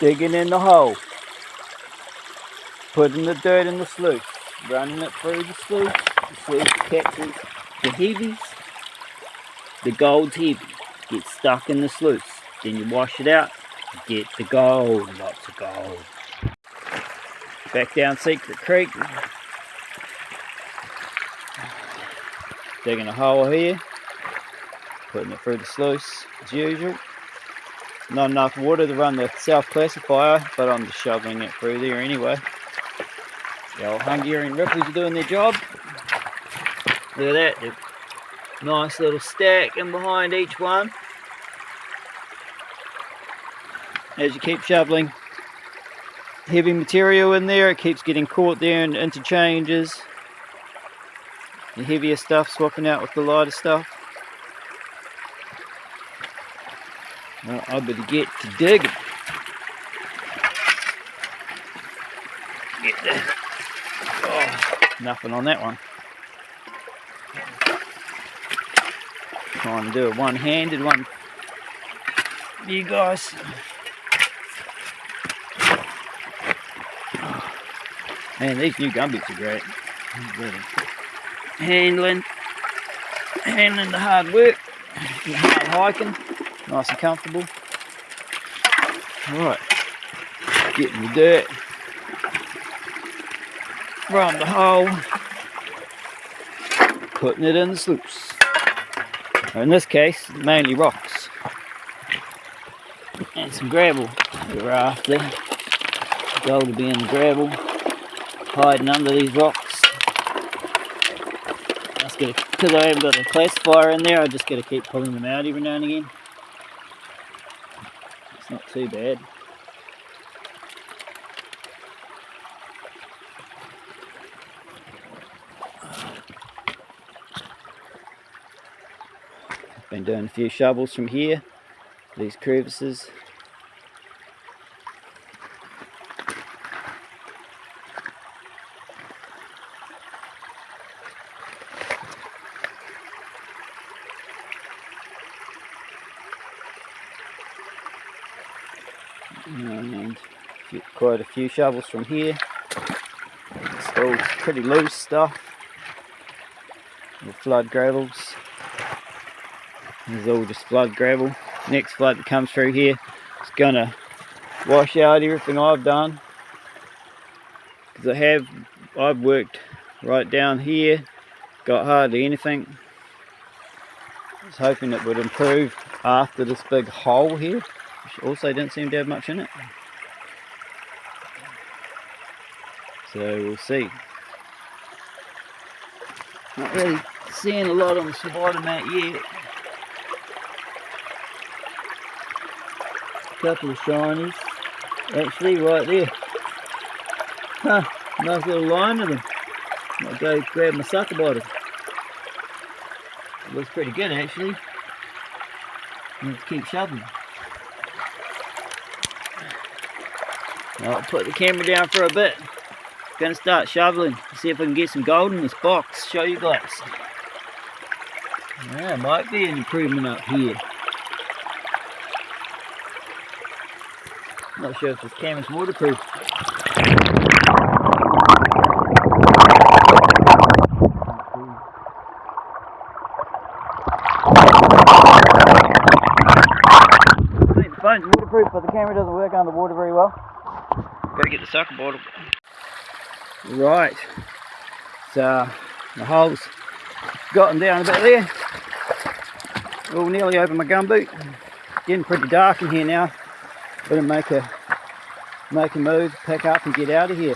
digging in the hole, putting the dirt in the sluice, running it through the sluice. The sluice catches the heavies. The gold's heavy, gets stuck in the sluice. Then you wash it out, get the gold, lots of gold. Back down Secret Creek, digging a hole here, putting it through the sluice as usual. Not enough water to run the self-classifier, but I'm just shoveling it through there anyway. The old Hungarian ripples are doing their job. Look at that, nice little stack in behind each one. As you keep shoveling heavy material in there, it keeps getting caught there in interchanges. The heavier stuff swapping out with the lighter stuff. Well, I better get to digging. Get there. Oh, nothing on that one. Trying to do it one-handed one. You guys. Man, these new gumboots are great. Handling the hard work, hard hiking, nice and comfortable. Alright, getting the dirt, run the hole, putting it in the sluice. In this case, mainly rocks and some gravel we're after. Gold will be in the gravel, hiding under these rocks. Because I haven't got a classifier in there, I just got to keep pulling them out every now and again. It's not too bad. Been doing a few shovels from here, these crevices. And quite a few shovels from here. It's all pretty loose stuff. The flood gravels. This is all just flood gravel. Next flood that comes through here is gonna wash out everything I've done. Because I've worked right down here, got hardly anything. I was hoping it would improve after this big hole here, which also didn't seem to have much in it. So we'll see. Not really seeing a lot on the spider mat yet. A couple of shinies, actually right there. Huh, nice little line of them. Might go grab my sucker bottle. It looks pretty good actually. Let's keep shoveling. I'll put the camera down for a bit. Gonna start shoveling, see if I can get some gold in this box, show you guys. Yeah, might be an improvement up here. Not sure if this camera's waterproof. I think the phone's waterproof, but the camera doesn't work underwater very well. Gotta get the sucker bottle. Right, so the hole's gotten down a bit there. All nearly over my gumboot. Getting pretty dark in here now. Better make a move, pack up and get out of here.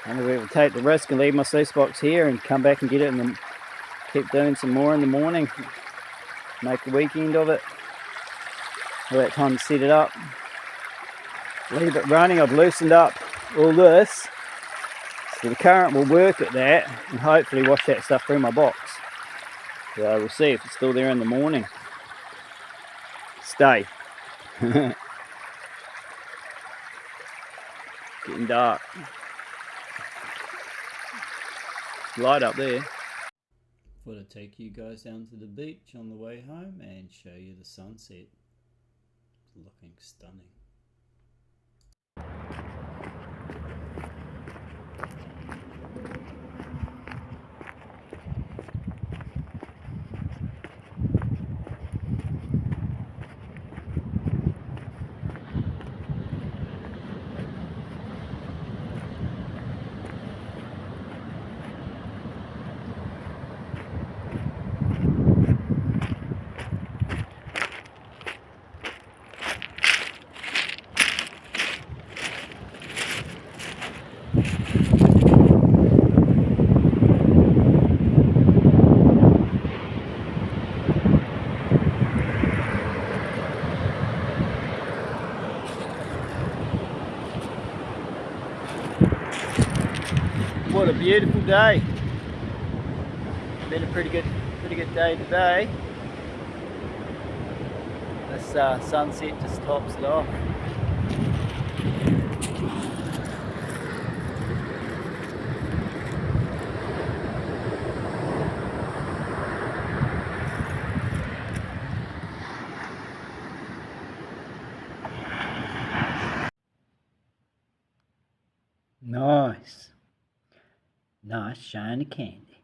I'm gonna be able to take the risk and leave my sluice box here and come back and get it and keep doing some more in the morning. Make a weekend of it. All that time to set it up. Leave it running. I've loosened up all this. So the current will work at that and hopefully wash that stuff through my box. So we'll see if it's still there in the morning. Stay. Getting dark. Light up there. Thought I'd take you guys down to the beach on the way home and show you the sunset. It's looking stunning. What a beautiful day. Been a pretty good day today. This sunset just tops it off. Nice shiny candy.